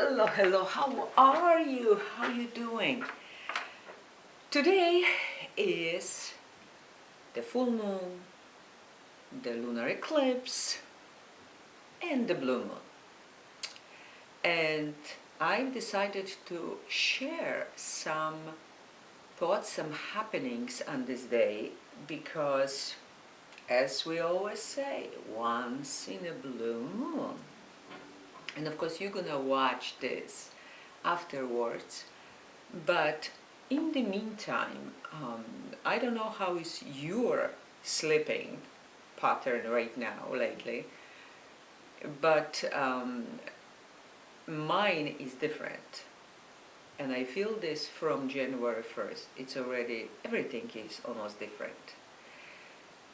Hello, hello, how are you? How are you doing? Today is the full moon, the lunar eclipse, and the blue moon. And I've decided to share some thoughts, some happenings on this day because, as we always say, once in a blue moon. And of course you're gonna watch this afterwards, but in the meantime, I don't know how is your sleeping pattern right now lately, but mine is different. And I feel this from January 1st. It's already, everything is almost different.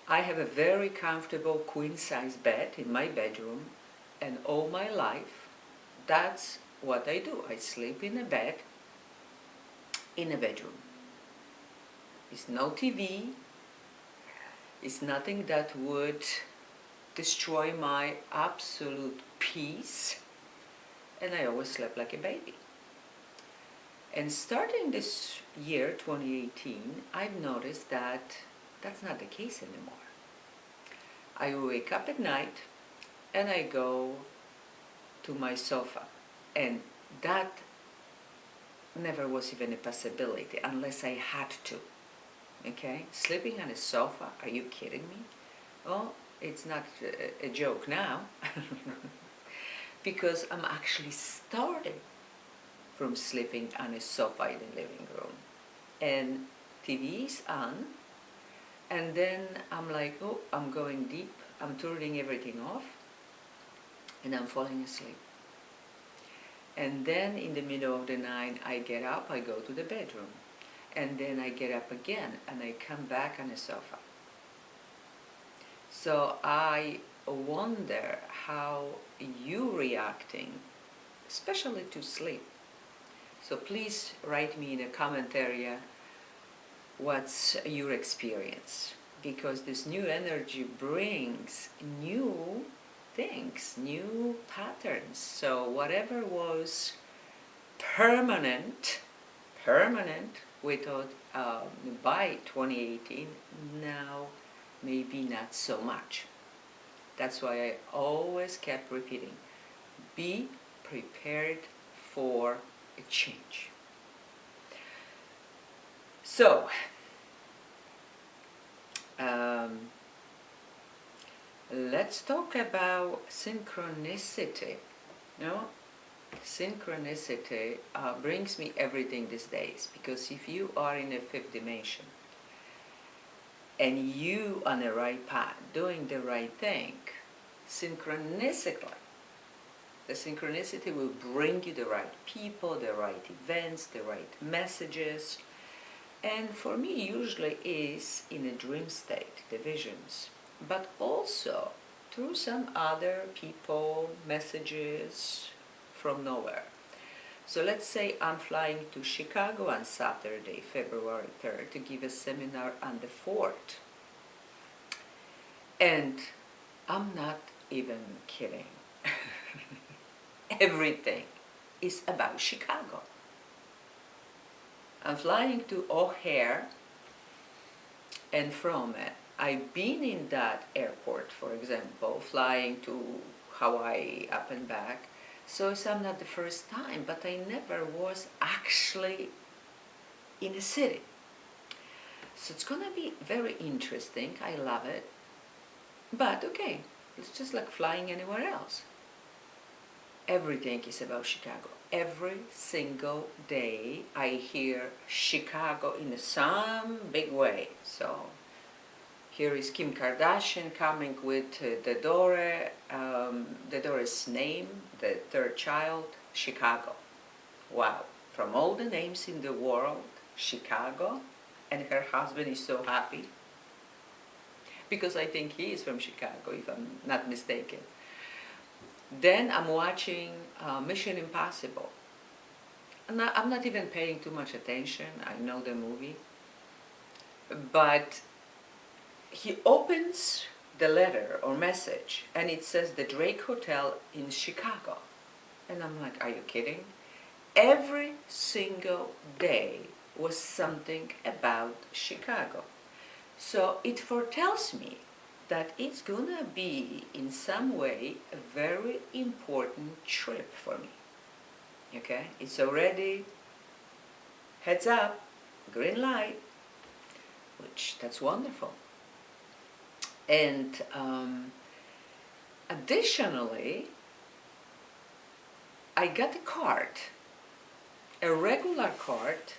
I have a very comfortable queen-size bed in my bedroom, and all my life, that's what I do. I sleep in a bed, in a bedroom. It's no TV, it's nothing that would destroy my absolute peace, and I always slept like a baby. And starting this year, 2018, I've noticed that that's not the case anymore. I wake up at night and I go to my sofa, and that never was even a possibility unless I had to. Okay? Sleeping on a sofa, are you kidding me? Oh, it's not a joke now because I'm actually starting from sleeping on a sofa in the living room, and TV is on, and then I'm like, oh, I'm going deep, I'm turning everything off, and I'm falling asleep. And then in the middle of the night I get up, I go to the bedroom, and then I get up again and I come back on the sofa. So I wonder how you reacting, especially to sleep. So please write me in the comment area what's your experience, because this new energy brings new things, new patterns. So whatever was permanent, we thought by 2018, now maybe not so much. That's why I always kept repeating, be prepared for a change. So, let's talk about synchronicity. No? Synchronicity brings me everything these days, because if you are in a fifth dimension and you on the right path, doing the right thing, synchronistically, the synchronicity will bring you the right people, the right events, the right messages. And for me, usually is in a dream state, the visions, but also through some other people, messages from nowhere. So let's say I'm flying to Chicago on Saturday, February 3rd, to give a seminar on the 4th. And I'm not even kidding. Everything is about Chicago. I'm flying to O'Hare, and from it, I've been in that airport, for example, flying to Hawaii up and back. So it's not the first time, but I never was actually in a city. So it's gonna be very interesting. I love it. But okay, it's just like flying anywhere else. Everything is about Chicago. Every single day I hear Chicago in some big way. So here is Kim Kardashian coming with the Dora's name, the third child, Chicago. Wow, from all the names in the world, Chicago, and her husband is so happy, because I think he is from Chicago, if I'm not mistaken. Then I'm watching Mission Impossible. I'm not even paying too much attention, I know the movie, but he opens the letter or message and it says the Drake Hotel in Chicago. And I'm like, are you kidding? Every single day was something about Chicago. So it foretells me that it's gonna be in some way a very important trip for me. Okay? It's already heads up, green light, which that's wonderful. And additionally, I got a card, a regular card,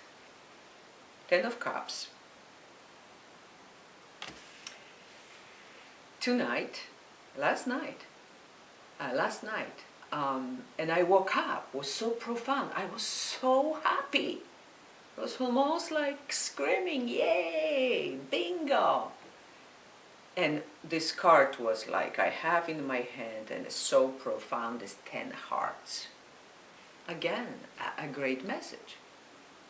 10 of Cups. Last night, and I woke up, was so profound, I was so happy. It was almost like screaming, yay, bingo. And this card was like I have in my hand, and it's so profound, it's 10 hearts. Again, a great message.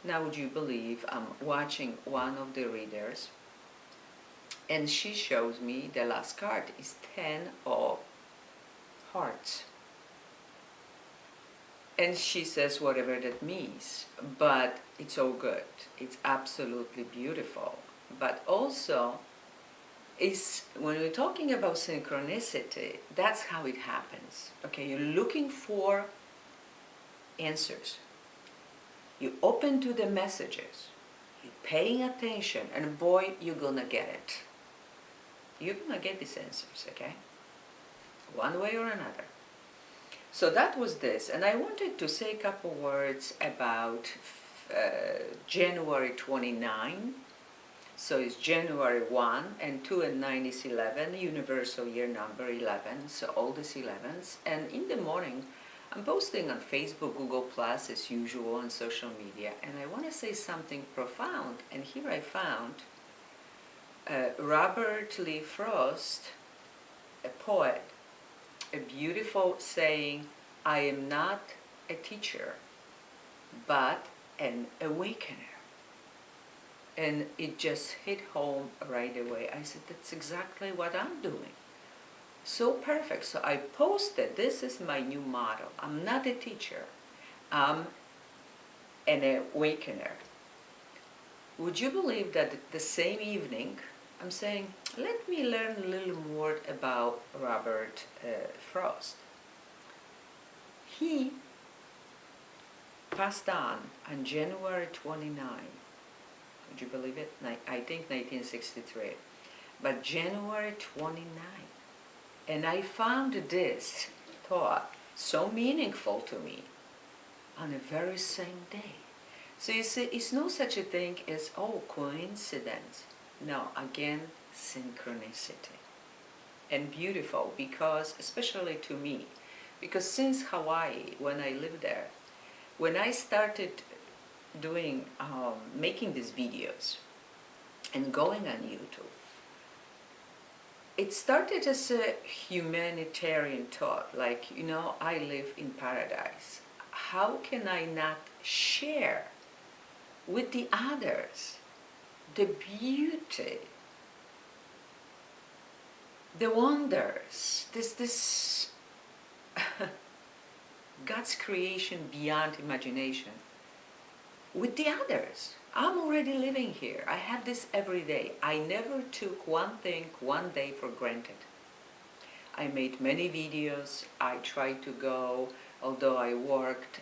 Now would you believe I'm watching one of the readers, and she shows me the last card is 10 of hearts. And she says whatever that means, but it's all good. It's absolutely beautiful. But also, when we're talking about synchronicity, that's how it happens. Okay, you're looking for answers. You open to the messages. You're paying attention, and boy, you're gonna get it. You're gonna get these answers, okay? One way or another. So that was this, and I wanted to say a couple words about January 29. So it's January 1 and 2 and 9 is 11, universal year number 11, so all these 11s. And in the morning, I'm posting on Facebook, Google Plus as usual, on social media, and I want to say something profound. And here I found Robert Lee Frost, a poet, a beautiful saying, I am not a teacher, but an awakener. And it just hit home right away. I said, that's exactly what I'm doing. So perfect. So I posted, this is my new motto. I'm not a teacher. I'm an awakener. Would you believe that the same evening, I'm saying, let me learn a little more about Robert Frost. He passed on January 29. Would you believe it? I think 1963. But January 29. And I found this thought so meaningful to me on the very same day. So you see, it's no such a thing as, oh, coincidence. No, again, synchronicity. And beautiful, because, especially to me, because since Hawaii, when I lived there, when I started doing, making these videos and going on YouTube, it started as a humanitarian thought, like, you know, I live in paradise. How can I not share with the others the beauty, the wonders, this God's creation beyond imagination with the others? I'm already living here. I have this every day. I never took one thing, one day for granted. I made many videos. I tried to go, although I worked,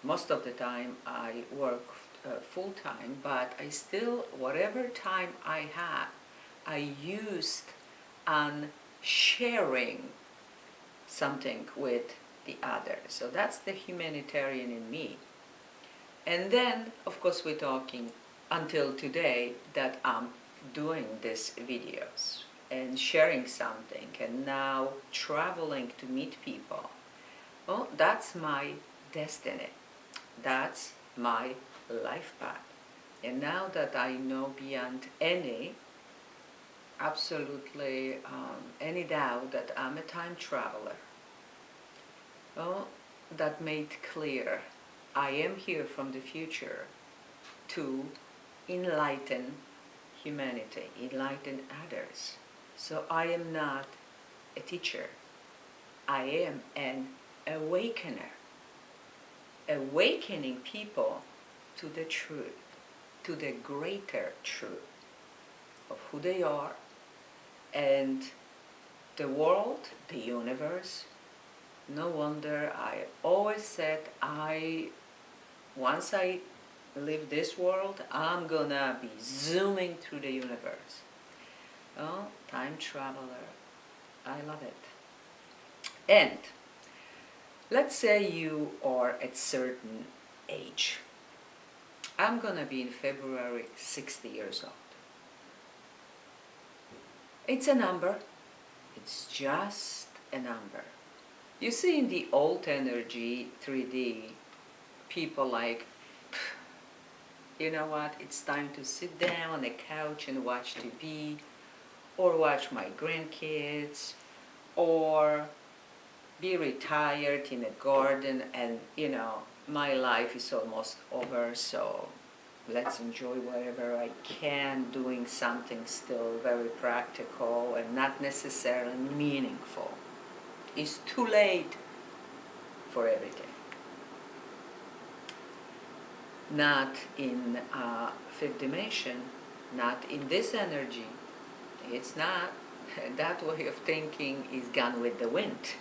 most of the time I worked full-time, but I still, whatever time I had, I used on sharing something with the others. So that's the humanitarian in me. And then, of course, we're talking until today that I'm doing these videos and sharing something, and now traveling to meet people. Well, that's my destiny. That's my life path. And now that I know beyond any, absolutely any doubt that I'm a time traveler, well, that made clear I am here from the future to enlighten humanity, enlighten others. So I am not a teacher. I am an awakener, awakening people to the truth, to the greater truth of who they are, and the world, the universe. No wonder I always said once I leave this world, I'm gonna be zooming through the universe. Oh, time traveler, I love it. And let's say you are at certain age. I'm gonna be in February 60 years old. It's a number. It's just a number. You see, in the old energy 3D, people like, you know what, it's time to sit down on a couch and watch TV, or watch my grandkids, or be retired in a garden, and my life is almost over, so let's enjoy whatever I can, doing something still very practical and not necessarily meaningful. It's too late for everything. Not in fifth dimension, not in this energy. It's not. That way of thinking is gone with the wind.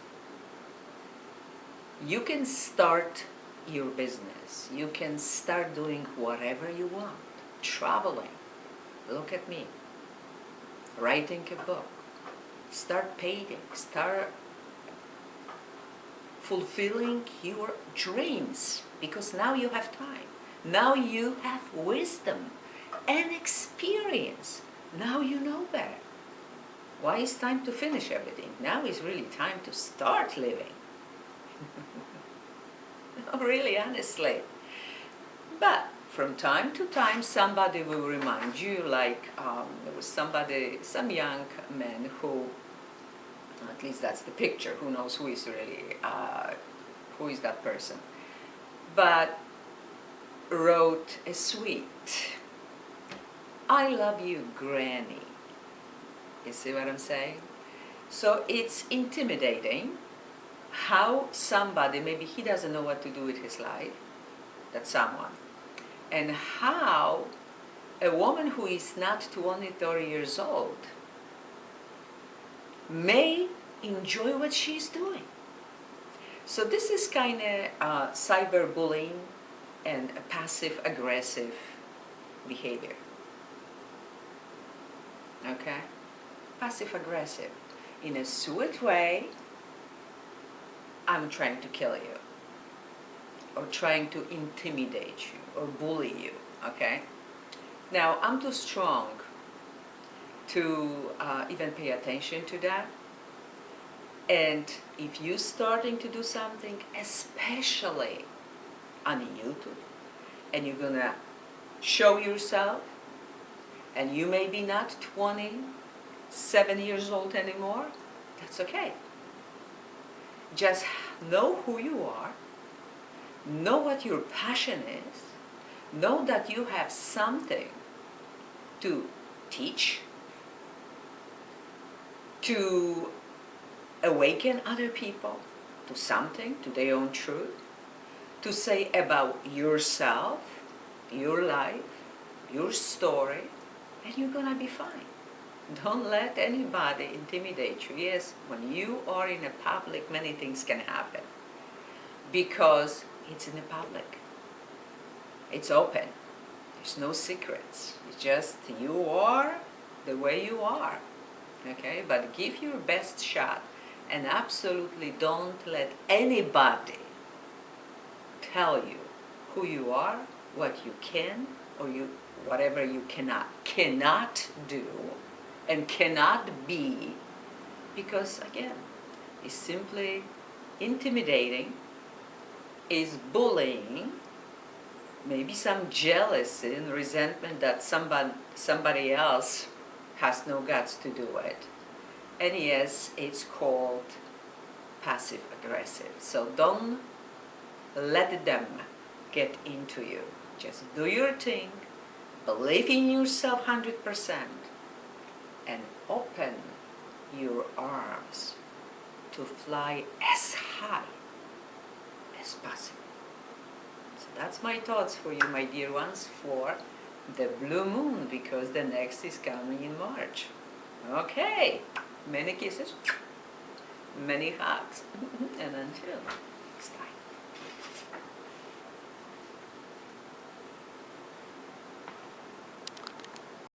You can start your business. You can start doing whatever you want. Traveling. Look at me. Writing a book. Start painting. Start fulfilling your dreams, because now you have time. Now you have wisdom and experience. Now you know better. Why is time to finish everything? Now is really time to start living. Really, honestly. But from time to time, somebody will remind you, like there was some young man who, at least that's the picture, who knows who is really, who is that person, but wrote a sweet, "I love you, Granny." You see what I'm saying? So it's intimidating how somebody, maybe he doesn't know what to do with his life, that someone, and how a woman who is not 20, 30 years old may enjoy what she's doing. So this is kind of cyberbullying and a passive-aggressive behavior. Okay? Passive-aggressive. In a sweet way, I'm trying to kill you, or trying to intimidate you, or bully you, okay? Now, I'm too strong to even pay attention to that. And if you're starting to do something, especially on YouTube, and you're gonna show yourself, and you may be not 27 years old anymore, that's okay. Just know who you are, know what your passion is, know that you have something to teach, to awaken other people to something, to their own truth, to say about yourself, your life, your story, and you're gonna be fine. Don't let anybody intimidate you. Yes, when you are in a public, many things can happen, because it's in the public. It's open. There's no secrets. It's just you are the way you are. Okay? But give your best shot, and absolutely don't let anybody tell you who you are, what you can, or whatever you cannot do and cannot be, because again, it's simply intimidating, is bullying, maybe some jealousy and resentment that somebody else has no guts to do it. And yes, it's called passive-aggressive. So don't let them get into you. Just do your thing, believe in yourself 100%, and open your arms to fly as high as possible. So that's my thoughts for you, my dear ones, for the blue moon, because the next is coming in March. Okay, many kisses, many hugs, and until